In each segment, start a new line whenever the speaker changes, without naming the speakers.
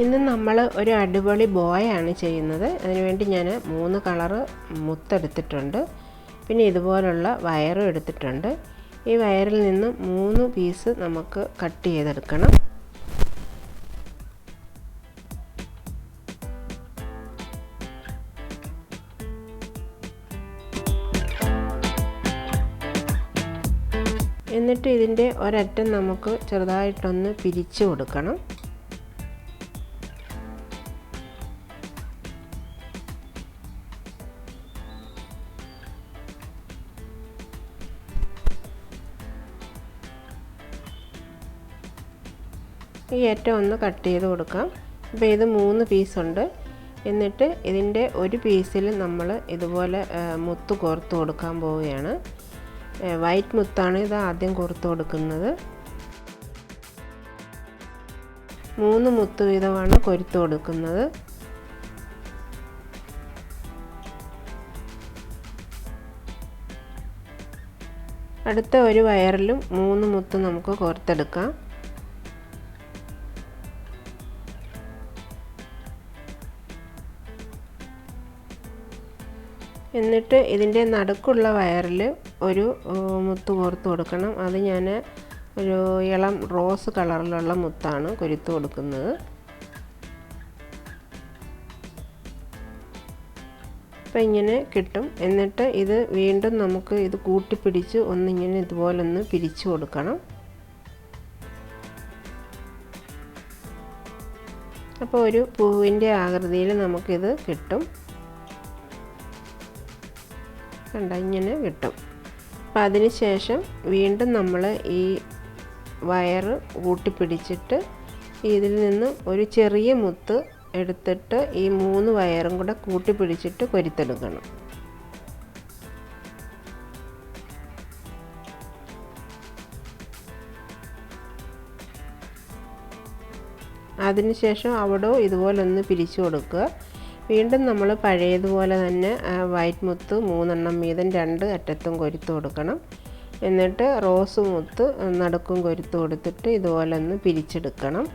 ഇന്ന് നമ്മൾ ഒരു അടിപൊളി ബോയാണ് ചെയ്യുന്നത്. അതിനുവേണ്ടി ഞാൻ 3 കളറ് മുത്തെടുത്തിട്ടുണ്ട്. പിന്നെ ഇതുപോലുള്ള വയറും എടുത്തിട്ടുണ്ട്. ഈ വയറിൽ നിന്ന് 3 പീസ് നമുക്ക് കട്ട് ചെയ്തെടുക്കണം. എന്നിട്ട് ഇതിൻ്റെ ഒരറ്റം നമുക്ക് ചെറുതായിട്ടൊന്ന് പിരിച്ചു കൊടുക്കണം. ഈ അറ്റം ഒന്ന് കട്ട് ചെയ്ത് കൊടുക്കാം. അപ്പോൾ ഇത് 3 പീസുണ്ട്. എന്നിട്ട് ഇതിൻ്റെ ഒരു പീസിൽ നമ്മൾ ഇതുപോലെ മുത്ത് കോർത്ത് കൊടുക്കാൻ പോവുകയാണ്. വൈറ്റ് മുത്താണ് ഇത് ആദ്യം കോർത്ത് കൊടുക്കുന്നത്. 3 മുത്ത് വീതമാണ് കൊരുത്ത് കൊടുക്കുന്നത്. അടുത്ത ഒരു വയറിലും 3 മുത്ത് നമുക്ക് കോർത്തെടുക്കാം. എന്നിട്ട് ഇതിൻ്റെ നടുക്കുള്ള വയറിൽ ഒരു മുത്ത് കോർത്ത് കൊടുക്കണം. അത് ഞാൻ ഒരു ഇളം റോസ് കളറിലുള്ള മുത്താണ് കൊരുത്ത് കൊടുക്കുന്നത്. അപ്പം ഇങ്ങനെ കിട്ടും. എന്നിട്ട് ഇത് വീണ്ടും നമുക്ക് ഇത് കൂട്ടിപ്പിടിച്ച് ഒന്നിങ്ങനെ ഇതുപോലൊന്ന് പിരിച്ചു കൊടുക്കണം. അപ്പോൾ ഒരു പൂവിൻ്റെ ആകൃതിയിൽ നമുക്കിത് കിട്ടും. ഇങ്ങനെ കിട്ടും. അപ്പം അതിന് ശേഷം വീണ്ടും നമ്മൾ ഈ വയറ് കൂട്ടിപ്പിടിച്ചിട്ട് ഇതിൽ നിന്ന് ഒരു ചെറിയ മുത്ത് എടുത്തിട്ട് ഈ 3 വയറും കൂടെ കൂട്ടിപ്പിടിച്ചിട്ട് കൊരുത്തെടുക്കണം. അതിനുശേഷം അവിടെ ഇതുപോലെ ഒന്ന് പിരിച്ചു കൊടുക്കുക. വീണ്ടും നമ്മൾ പഴയതുപോലെ തന്നെ വൈറ്റ് മുത്ത് 3 എണ്ണം വീതം 2 അറ്റത്തും കൊരുത്ത് കൊടുക്കണം. എന്നിട്ട് റോസ് മുത്ത് നടുക്കും കൊരുത്ത് കൊടുത്തിട്ട് ഇതുപോലെ ഒന്ന് പിരിച്ചെടുക്കണം.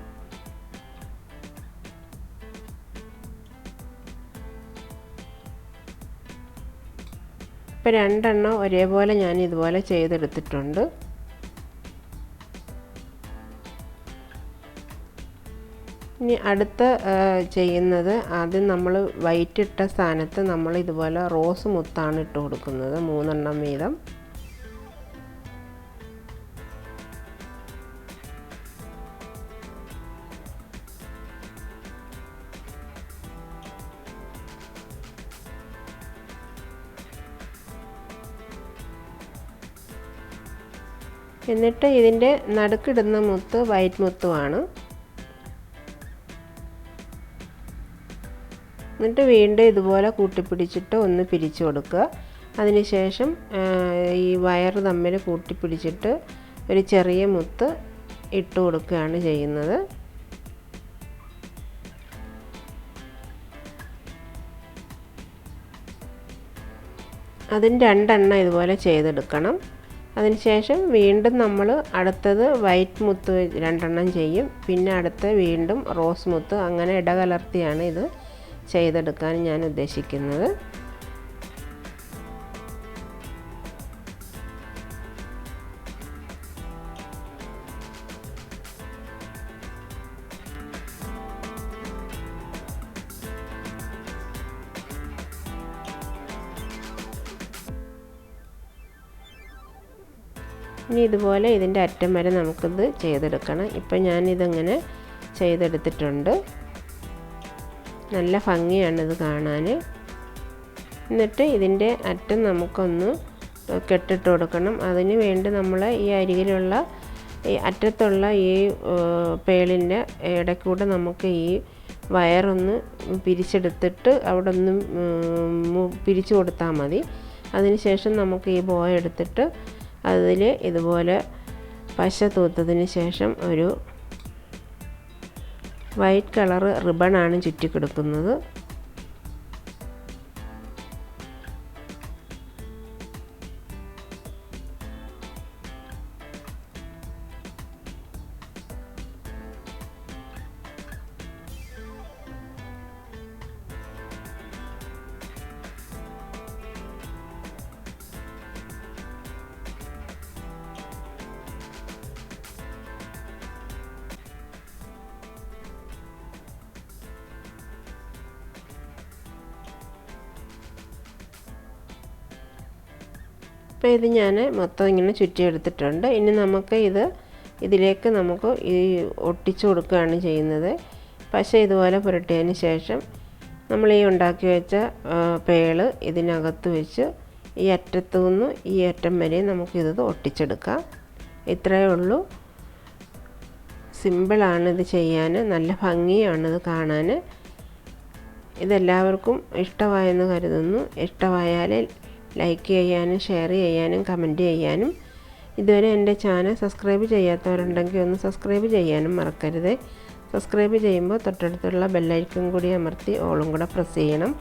ഇപ്പോൾ 2 എണ്ണം ഒരേപോലെ ഞാൻ ഇതുപോലെ ചെയ്തെടുത്തിട്ടുണ്ട്. ഇനി അടുത്ത ചെയ്യുന്നത് ആദ്യം നമ്മൾ വൈറ്റ് ഇട്ട സ്ഥാനത്ത് നമ്മൾ ഇതുപോലെ റോസ് മുത്താണ് ഇട്ട് കൊടുക്കുന്നത് 3 എണ്ണം വീതം. എന്നിട്ട് ഇതിൻ്റെ നടുക്കിടുന്ന മുത്ത് വൈറ്റ് മുത്തുമാണ്. എന്നിട്ട് വീണ്ടും ഇതുപോലെ കൂട്ടിപ്പിടിച്ചിട്ട് ഒന്ന് പിരിച്ചു കൊടുക്കുക. അതിനുശേഷം ഈ വയർ തമ്മിൽ കൂട്ടിപ്പിടിച്ചിട്ട് ഒരു ചെറിയ മുത്ത് ഇട്ട് കൊടുക്കുകയാണ് ചെയ്യുന്നത്. അതിന് 2 എണ്ണം ഇതുപോലെ ചെയ്തെടുക്കണം. അതിനുശേഷം വീണ്ടും നമ്മൾ അടുത്തത് വൈറ്റ് മുത്ത് 2 എണ്ണം ചെയ്യും. പിന്നെ അടുത്ത വീണ്ടും റോസ് മുത്ത്, അങ്ങനെ ഇടകലർത്തിയാണ് ഇത് ചെയ്തെടുക്കാൻ ഞാൻ ഉദ്ദേശിക്കുന്നത്. ഇനി ഇതുപോലെ ഇതിൻ്റെ അറ്റം വരെ നമുക്കിത് ചെയ്തെടുക്കണം. ഇപ്പം ഞാനിതങ്ങനെ ചെയ്തെടുത്തിട്ടുണ്ട്. നല്ല ഭംഗിയാണിത് കാണാൻ. എന്നിട്ട് ഇതിൻ്റെ അറ്റം നമുക്കൊന്ന് കെട്ടിട്ട് കൊടുക്കണം. അതിന് വേണ്ടി നമ്മൾ ഈ അരികിലുള്ള ഈ അറ്റത്തുള്ള ഈ പേളിൻ്റെ ഇടയ്ക്കൂടെ നമുക്ക് ഈ വയറൊന്ന് പിരിച്ചെടുത്തിട്ട് അവിടെ ഒന്ന് പിരിച്ചു കൊടുത്താൽ മതി. അതിനുശേഷം നമുക്ക് ഈ ബോ എടുത്തിട്ട് അതിൽ ഇതുപോലെ പശ തൂത്തതിന് ശേഷം ഒരു വൈറ്റ് കളർ റിബണാണ് ചുറ്റി കൊടുക്കുന്നത്. അപ്പോൾ ഇത് ഞാൻ മൊത്തം ഇങ്ങനെ ചുറ്റിയെടുത്തിട്ടുണ്ട്. ഇനി നമുക്ക് ഇതിലേക്ക് നമുക്ക് ഈ ഒട്ടിച്ചു കൊടുക്കുകയാണ് ചെയ്യുന്നത്. പശ ഇതുപോലെ പുരട്ടിയതിന് ശേഷം നമ്മൾ ഈ ഉണ്ടാക്കി വെച്ച പേള് ഇതിനകത്ത് വെച്ച് ഈ അറ്റത്തു നിന്ന് ഈ അറ്റം വരെ നമുക്കിത് ഒട്ടിച്ചെടുക്കാം. ഇത്രയേ ഉള്ളൂ. സിമ്പിളാണ് ഇത് ചെയ്യാൻ, നല്ല ഭംഗിയാണിത് കാണാൻ. ഇതെല്ലാവർക്കും ഇഷ്ടമായെന്ന് കരുതുന്നു. ഇഷ്ടമായാൽ ലൈക്ക് ചെയ്യാനും ഷെയർ ചെയ്യാനും കമൻറ്റ് ചെയ്യാനും, ഇതുവരെ എൻ്റെ ചാനൽ സബ്സ്ക്രൈബ് ചെയ്യാത്തവരുണ്ടെങ്കിൽ ഒന്ന് സബ്സ്ക്രൈബ് ചെയ്യാനും മറക്കരുത്. സബ്സ്ക്രൈബ് ചെയ്യുമ്പോൾ തൊട്ടടുത്തുള്ള ബെല്ലൈക്കൺ കൂടി അമർത്തി ഓളും കൂടെ പ്രസ് ചെയ്യണം.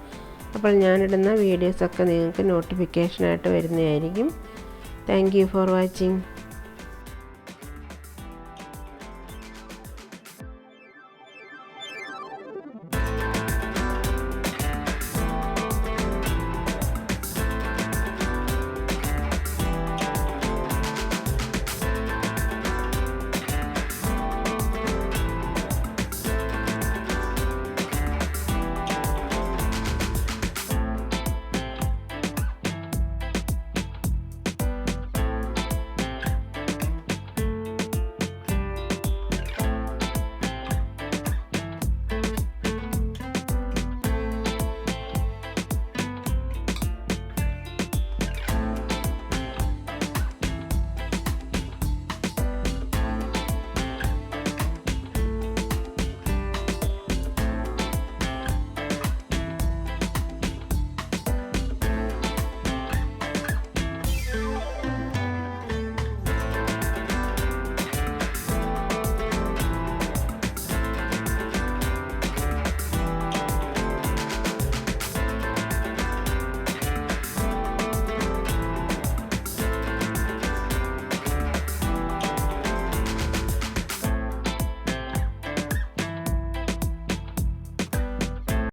അപ്പോൾ ഞാനിടുന്ന വീഡിയോസൊക്കെ നിങ്ങൾക്ക് നോട്ടിഫിക്കേഷനായിട്ട് വരുന്നതായിരിക്കും. Thank you for watching.